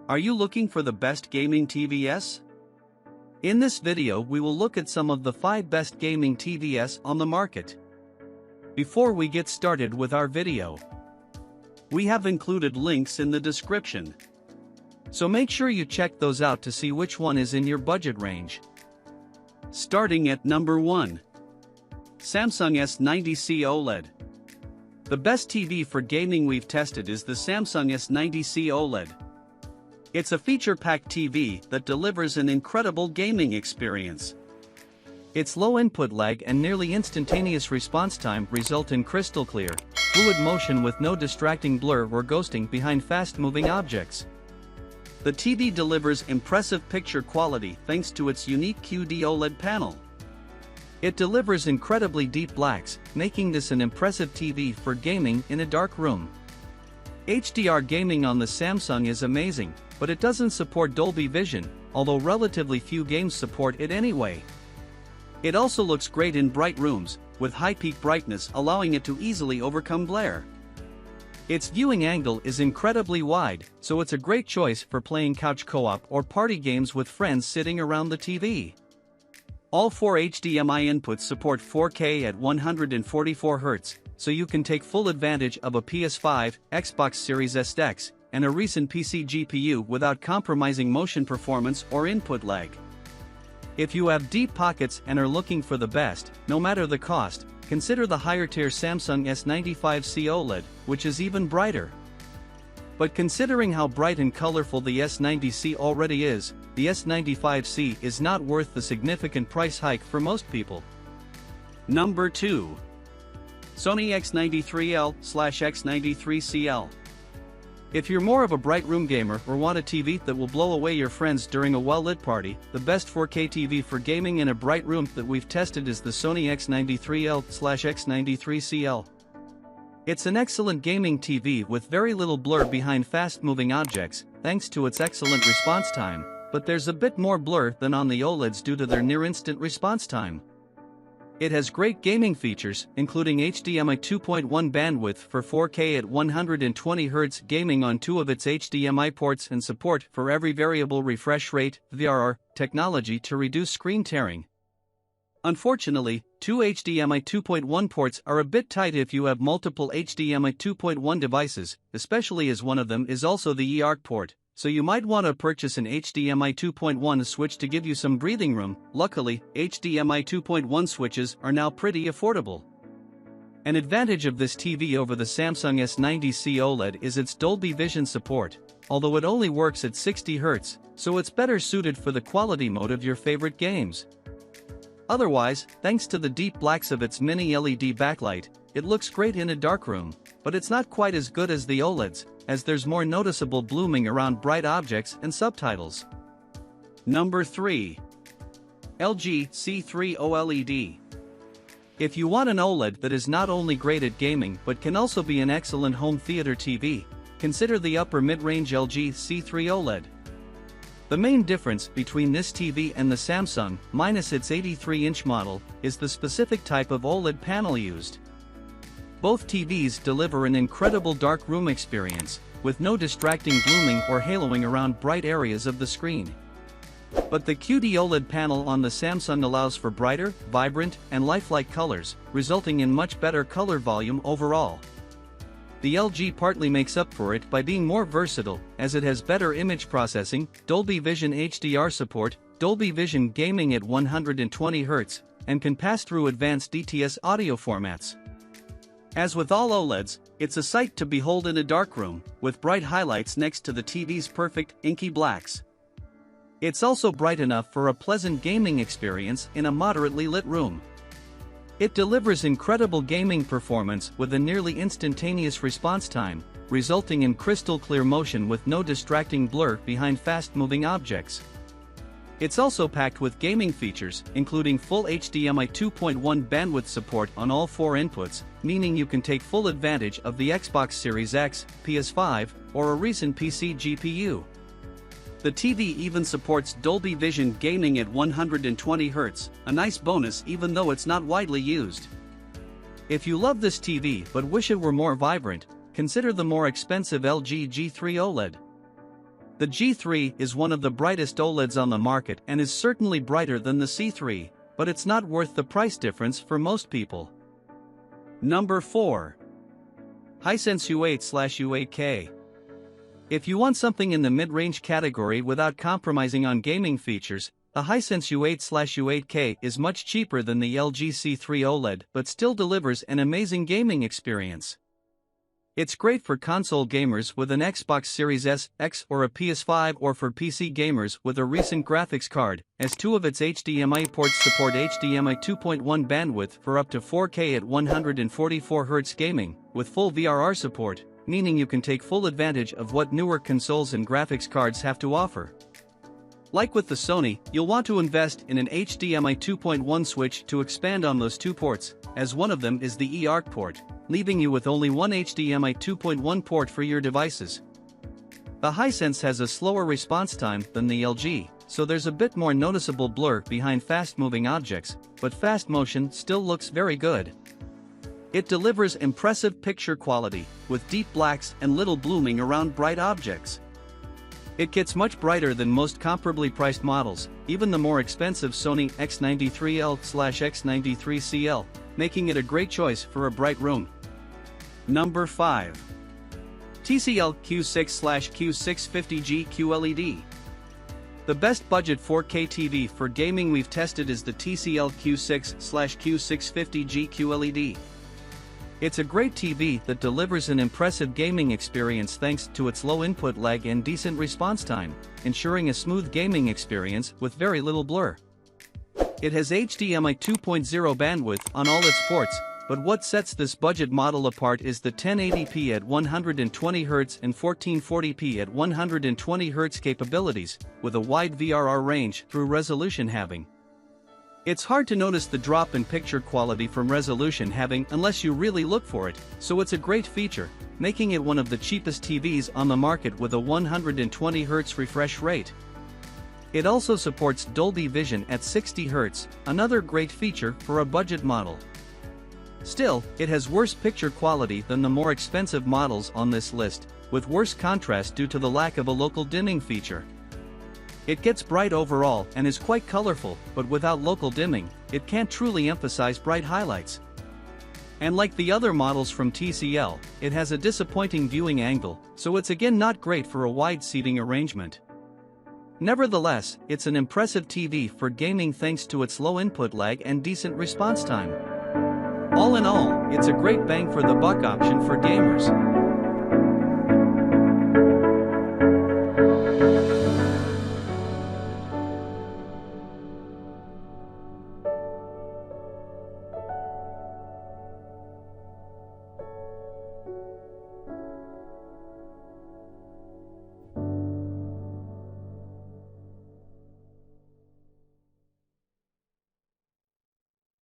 Are you looking for the best gaming TVS? In this video we will look at some of the 5 best gaming TVS on the market. Before we get started with our video, we have included links in the description. So make sure you check those out to see which one is in your budget range. Starting at number 1. Samsung S90C OLED. The best TV for gaming we've tested is the Samsung S90C OLED. It's a feature-packed TV that delivers an incredible gaming experience. Its low input lag and nearly instantaneous response time result in crystal clear, fluid motion with no distracting blur or ghosting behind fast-moving objects. The TV delivers impressive picture quality thanks to its unique QD OLED panel. It delivers incredibly deep blacks, making this an impressive TV for gaming in a dark room. HDR gaming on the Samsung is amazing, but it doesn't support Dolby Vision, although relatively few games support it anyway. It also looks great in bright rooms, with high peak brightness allowing it to easily overcome glare. Its viewing angle is incredibly wide, so it's a great choice for playing couch co-op or party games with friends sitting around the TV. All 4 HDMI inputs support 4K at 144 Hz, so you can take full advantage of a PS5, Xbox Series X, and a recent PC GPU without compromising motion performance or input lag. If you have deep pockets and are looking for the best, no matter the cost, consider the higher-tier Samsung S95C OLED, which is even brighter. But considering how bright and colorful the S90C already is, the S95C is not worth the significant price hike for most people. Number 2. Sony X93L/X93CL. If you're more of a bright room gamer or want a TV that will blow away your friends during a well-lit party, the best 4K TV for gaming in a bright room that we've tested is the Sony X93L/X93CL. It's an excellent gaming TV with very little blur behind fast-moving objects, thanks to its excellent response time, but there's a bit more blur than on the OLEDs due to their near-instant response time. It has great gaming features, including HDMI 2.1 bandwidth for 4K at 120 Hz gaming on 2 of its HDMI ports and support for every variable refresh rate (VRR) technology to reduce screen tearing. Unfortunately, 2 HDMI 2.1 ports are a bit tight if you have multiple HDMI 2.1 devices, especially as one of them is also the eARC port. So you might want to purchase an HDMI 2.1 switch to give you some breathing room. Luckily, HDMI 2.1 switches are now pretty affordable. An advantage of this TV over the Samsung S90C OLED is its Dolby Vision support, although it only works at 60 Hz, so it's better suited for the quality mode of your favorite games. Otherwise, thanks to the deep blacks of its mini LED backlight, it looks great in a dark room, but it's not quite as good as the OLEDs, as there's more noticeable blooming around bright objects and subtitles. Number 3. LG C3 OLED. If you want an OLED that is not only great at gaming but can also be an excellent home theater TV, consider the upper mid-range LG C3 OLED. The main difference between this TV and the Samsung, minus its 83-inch model, is the specific type of OLED panel used. Both TVs deliver an incredible dark room experience, with no distracting blooming or haloing around bright areas of the screen. But the QD OLED panel on the Samsung allows for brighter, vibrant, and lifelike colors, resulting in much better color volume overall. The LG partly makes up for it by being more versatile, as it has better image processing, Dolby Vision HDR support, Dolby Vision gaming at 120 Hz, and can pass through advanced DTS audio formats. As with all OLEDs, it's a sight to behold in a darkroom, with bright highlights next to the TV's perfect, inky blacks. It's also bright enough for a pleasant gaming experience in a moderately lit room. It delivers incredible gaming performance with a nearly instantaneous response time, resulting in crystal clear motion with no distracting blur behind fast-moving objects. It's also packed with gaming features, including full HDMI 2.1 bandwidth support on all 4 inputs, meaning you can take full advantage of the Xbox Series X, PS5, or a recent PC GPU. The TV even supports Dolby Vision gaming at 120 Hz, a nice bonus even though it's not widely used. If you love this TV but wish it were more vibrant, consider the more expensive LG G3 OLED. The G3 is one of the brightest OLEDs on the market and is certainly brighter than the C3, but it's not worth the price difference for most people. Number 4. Hisense U8/U8K. If you want something in the mid-range category without compromising on gaming features, the Hisense U8/U8K is much cheaper than the LG C3 OLED but still delivers an amazing gaming experience. It's great for console gamers with an Xbox Series S, X or a PS5, or for PC gamers with a recent graphics card, as two of its HDMI ports support HDMI 2.1 bandwidth for up to 4K at 144Hz gaming, with full VRR support, meaning you can take full advantage of what newer consoles and graphics cards have to offer. Like with the Sony, you'll want to invest in an HDMI 2.1 switch to expand on those two ports, as one of them is the eARC port, leaving you with only one HDMI 2.1 port for your devices. The Hisense has a slower response time than the LG, so there's a bit more noticeable blur behind fast-moving objects, but fast motion still looks very good. It delivers impressive picture quality, with deep blacks and little blooming around bright objects. It gets much brighter than most comparably priced models, even the more expensive Sony X93L/X93CL, making it a great choice for a bright room. Number 5. TCL Q6/Q650G QLED. The best budget 4K TV for gaming we've tested is the TCL Q6/Q650G QLED. It's a great TV that delivers an impressive gaming experience thanks to its low input lag and decent response time, ensuring a smooth gaming experience with very little blur. It has HDMI 2.0 bandwidth on all its ports, but what sets this budget model apart is the 1080p at 120Hz and 1440p at 120Hz capabilities, with a wide VRR range through resolution halving. It's hard to notice the drop in picture quality from resolution halving unless you really look for it, so it's a great feature, making it one of the cheapest TVs on the market with a 120Hz refresh rate. It also supports Dolby Vision at 60Hz, another great feature for a budget model. Still, it has worse picture quality than the more expensive models on this list, with worse contrast due to the lack of a local dimming feature. It gets bright overall and is quite colorful, but without local dimming, it can't truly emphasize bright highlights. And like the other models from TCL, it has a disappointing viewing angle, so it's again not great for a wide seating arrangement. Nevertheless, it's an impressive TV for gaming thanks to its low input lag and decent response time. All in all, it's a great bang for the buck option for gamers.